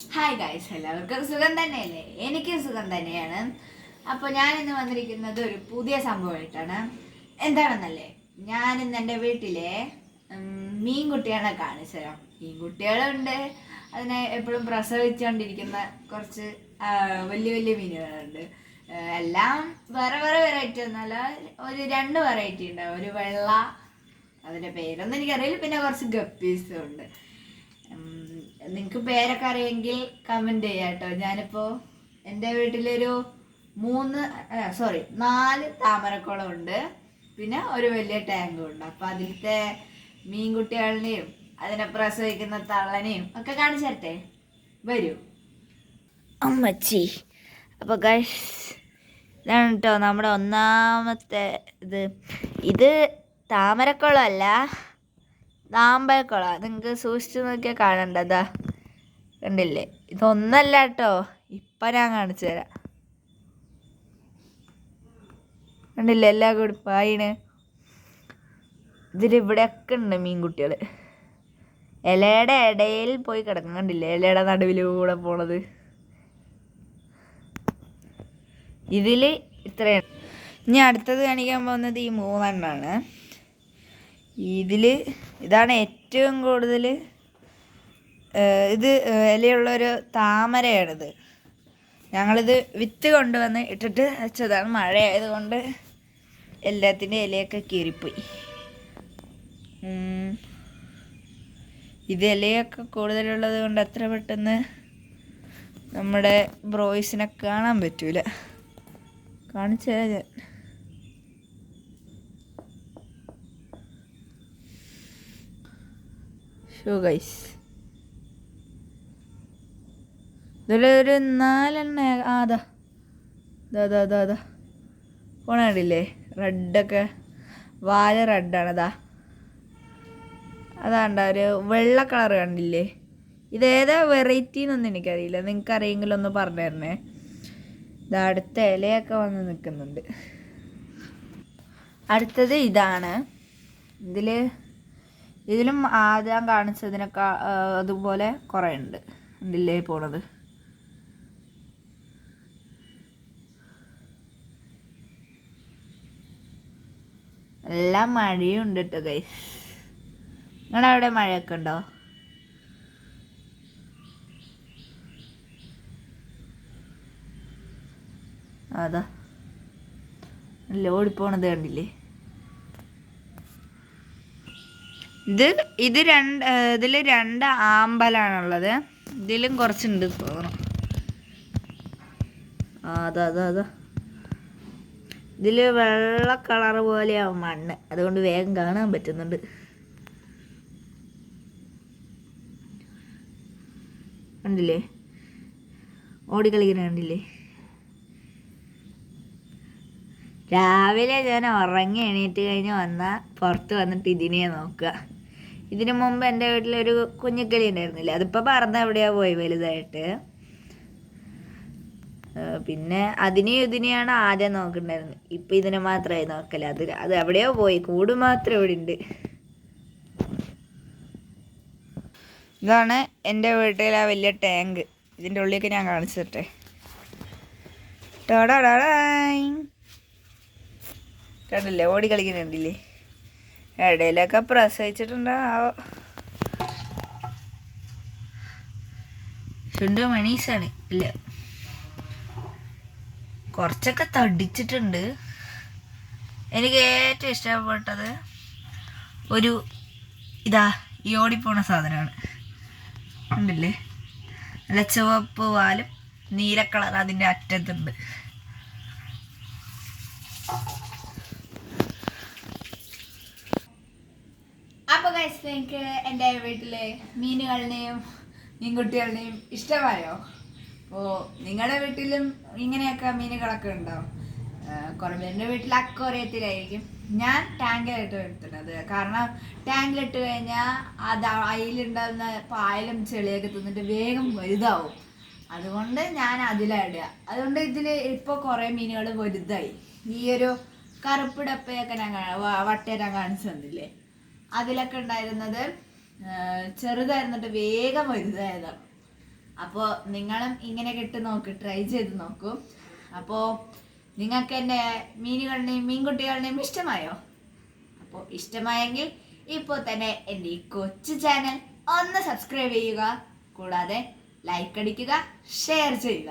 Hi guys, എല്ലാവർക്കും സുഖം തന്നെയല്ലേ? എനിക്കും സുഖം തന്നെയാണ്. അപ്പോൾ ഞാൻ ഇന്ന് വന്നിരിക്കുന്നത് ഒരു പുതിയ സംഭവമായിട്ടാണ്. എന്താണെന്നല്ലേ, ഞാൻ ഇന്ന് എൻ്റെ വീട്ടിലെ മീൻകുട്ടികളെ കാണിച്ചു തരാം. മീൻകുട്ടികളുണ്ട്, അതിനെ എപ്പോഴും പ്രസവിച്ചുകൊണ്ടിരിക്കുന്ന കുറച്ച് വലിയ വലിയ മീനുകളുണ്ട്. എല്ലാം വേറെ വേറെ വെറൈറ്റി ഒന്നുമല്ല, ഒരു രണ്ട് വെറൈറ്റി ഉണ്ട്. ഒരു വെള്ള, അതിൻ്റെ പേരൊന്നും എനിക്കറിയില്ല, പിന്നെ കുറച്ച് ഗപ്പീസും ഉണ്ട്. നിങ്ങൾക്ക് പേരൊക്കെ അറിയെങ്കിൽ കമന്റ് ചെയ്യാം കേട്ടോ. ഞാനിപ്പോ എൻ്റെ വീട്ടിലൊരു 4 താമരക്കുളം ഉണ്ട്, പിന്നെ ഒരു വലിയ ടാങ്കും ഉണ്ട്. അപ്പൊ അതിലത്തെ മീൻകുട്ടികളിനെയും അതിനെ പ്രസവിക്കുന്ന തള്ളനെയും ഒക്കെ കാണിച്ചു തരട്ടെ, വരൂ അമ്മച്ചി. അപ്പൊ ഗൈസ്, ഇതാണ് കേട്ടോ നമ്മുടെ ഒന്നാമത്തെ ഇത് താമരക്കുളമല്ല, നാമ്പഴക്കുളം. നിങ്ങൾക്ക് സൂക്ഷിച്ചു നോക്കിയാൽ കാണണ്ടതാ, കണ്ടില്ലേ? ഇതൊന്നല്ല കേട്ടോ, ഇപ്പം ഞാൻ കാണിച്ചു തരാം. കണ്ടില്ലേ, എല്ലാം കൂടി പായിണ്. ഇതിലിവിടെയൊക്കെ ഉണ്ട് മീൻകുട്ടികൾ. ഇലയുടെ ഇടയിൽ പോയി കിടക്കും, കണ്ടില്ലേ? ഇലയുടെ നടുവിലൂടെ പോണത്. ഇതിൽ ഇത്രയാണ്. ഇനി അടുത്തത് കാണിക്കാൻ പോകുന്നത് ഈ 3 ഇതാണ് ഏറ്റവും കൂടുതൽ. ഇത് ഇലയുള്ളൊരു താമരയാണിത്. ഞങ്ങളിത് വിത്ത് കൊണ്ടുവന്ന് ഇട്ടിട്ട് വെച്ചതാണ്. മഴയായതുകൊണ്ട് എല്ലാത്തിൻ്റെ ഇലയൊക്കെ കീറിപ്പോയി. ഇത് ഇലയൊക്കെ കൂടുതലുള്ളത് കൊണ്ട് അത്ര പെട്ടെന്ന് നമ്മുടെ ബ്രോയ്സിനെ കാണാൻ പറ്റൂല. കാണിച്ചു തരാം ഞാൻ. ഷോ ഗൈസ്, ഇതിലൊരു 4 അതാ പോണണ്ടില്ലേ? റെഡൊക്കെ, വാല് റെഡാണ്. അതാണ്ട ഒരു വെള്ള കളർ കണ്ടില്ലേ? ഇതേതാ വെറൈറ്റി എന്നൊന്നും എനിക്കറിയില്ല. നിങ്ങൾക്ക് അറിയെങ്കിലും ഒന്ന് പറഞ്ഞു തരണേ. അടുത്ത ഇലയൊക്കെ വന്ന് നിൽക്കുന്നുണ്ട്. അടുത്തത് ഇതാണ്. ഇതിലും ആദ്യം കാണിച്ചതിനൊക്കെ അതുപോലെ കുറേ ഉണ്ട്. ഉണ്ടില്ലേ പോണത്? എല്ലാം മഴയും ഉണ്ട് കേട്ടോ ഗൈസ്. നിങ്ങളവിടെ മഴയൊക്കെ ഉണ്ടോ? അതാ നല്ല ഓടിപ്പോണത് കണ്ടില്ലേ? ഇതിൽ 2 ആമ്പലാണുള്ളത്. ഇതിലും കുറച്ചുണ്ട് തോന്നണം. അതാ ഇതിൽ വെള്ള കളർ പോലെയാവും മണ്ണ്, അതുകൊണ്ട് വേഗം കാണാൻ പറ്റുന്നുണ്ട്. കണ്ടില്ലേ? ഓടിക്കളിക്കുന്ന കണ്ടില്ലേ? രാവിലെ ഞാൻ ഉറങ്ങി എണീറ്റ് കഴിഞ്ഞ് പുറത്ത് വന്നിട്ട് ഇതിനെ നോക്കുക. ഇതിനു മുമ്പ് എൻ്റെ വീട്ടിലൊരു കുഞ്ഞിക്കിളി ഉണ്ടായിരുന്നില്ല, അതിപ്പോൾ പറന്ന് എവിടെയാ പോയി വലുതായിട്ട്. പിന്നെ ഇതിനെയാണ് ആദ്യം നോക്കണ്ടായിരുന്നത്. ഇപ്പം ഇതിനെ മാത്രമായി നോക്കല. അത് എവിടെയോ പോയി, കൂട് മാത്രം ഇവിടെ ഉണ്ട്. ഇതാണ് എൻ്റെ വീട്ടിലെ വലിയ ടാങ്ക്. ഇതിൻ്റെ ഉള്ളിലേക്ക് ഞാൻ കാണിച്ചു തരട്ടെ. കണ്ടില്ലേ? ഓടി കളിക്കുന്നുണ്ടില്ലേ? ഇടയിലൊക്കെ പ്രസവിച്ചിട്ടുണ്ടാവോ? ചുണ്ട് മണീസാണ്. ഇല്ല, കുറച്ചൊക്കെ തടിച്ചിട്ടുണ്ട്. എനിക്ക് ഏറ്റവും ഇഷ്ടപ്പെട്ടത് ഈ ഓടിപ്പോണ സാധനമാണ്. ഉണ്ടല്ലേ? നല്ല ചുവപ്പ് വാലും നീല കളർ അതിൻ്റെ അറ്റത്തുണ്ട്. അപ്പോൾ ഗൈസ്, നിങ്ങൾക്ക് എൻ്റെ വീട്ടിലെ മീനുകളുടെയും മീൻകുട്ടികളുടെയും ഇഷ്ടമായോ? അപ്പോൾ നിങ്ങളുടെ വീട്ടിലും ഇങ്ങനെയൊക്കെ മീനുകളൊക്കെ ഉണ്ടോ? കുറേ പേരുടെ വീട്ടിൽ അക്വേറിയത്തിലായിരിക്കും. ഞാൻ ടാങ്കിലായിട്ട് എടുത്തിട്ടുണ്ട്. കാരണം ടാങ്കിലിട്ട് കഴിഞ്ഞാൽ അതിലുണ്ടാകുന്ന പായലും ചെളിയൊക്കെ തിന്നിട്ട് വേഗം വലുതാവും. അതുകൊണ്ട് ഞാൻ അതിലിടുക. അതുകൊണ്ട് ഇതിൽ ഇപ്പോൾ കുറേ മീനുകൾ വലുതായി. ഈ ഒരു കറുപ്പ് ഡപ്പയൊക്കെ വട്ട കാണിച്ചു തന്നില്ലേ? അതിലൊക്കെ ഉണ്ടായിരുന്നത് ചെറുതായിരുന്നിട്ട് വേഗം വലുതായതാണ്. അപ്പോൾ നിങ്ങളും ഇങ്ങനെ കിട്ടി നോക്ക്, ട്രൈ ചെയ്ത് നോക്കൂ. അപ്പോൾ നിങ്ങൾക്ക് എൻ്റെ മീനുകളുടെയും മീൻകുട്ടികളുടെയും ഇഷ്ടമായോ? അപ്പോൾ ഇഷ്ടമായെങ്കിൽ ഇപ്പോൾ തന്നെ എൻ്റെ ഈ കൊച്ചു ചാനൽ ഒന്ന് സബ്സ്ക്രൈബ് ചെയ്യുക, കൂടാതെ ലൈക്ക് അടിക്കുക, ഷെയർ ചെയ്യുക.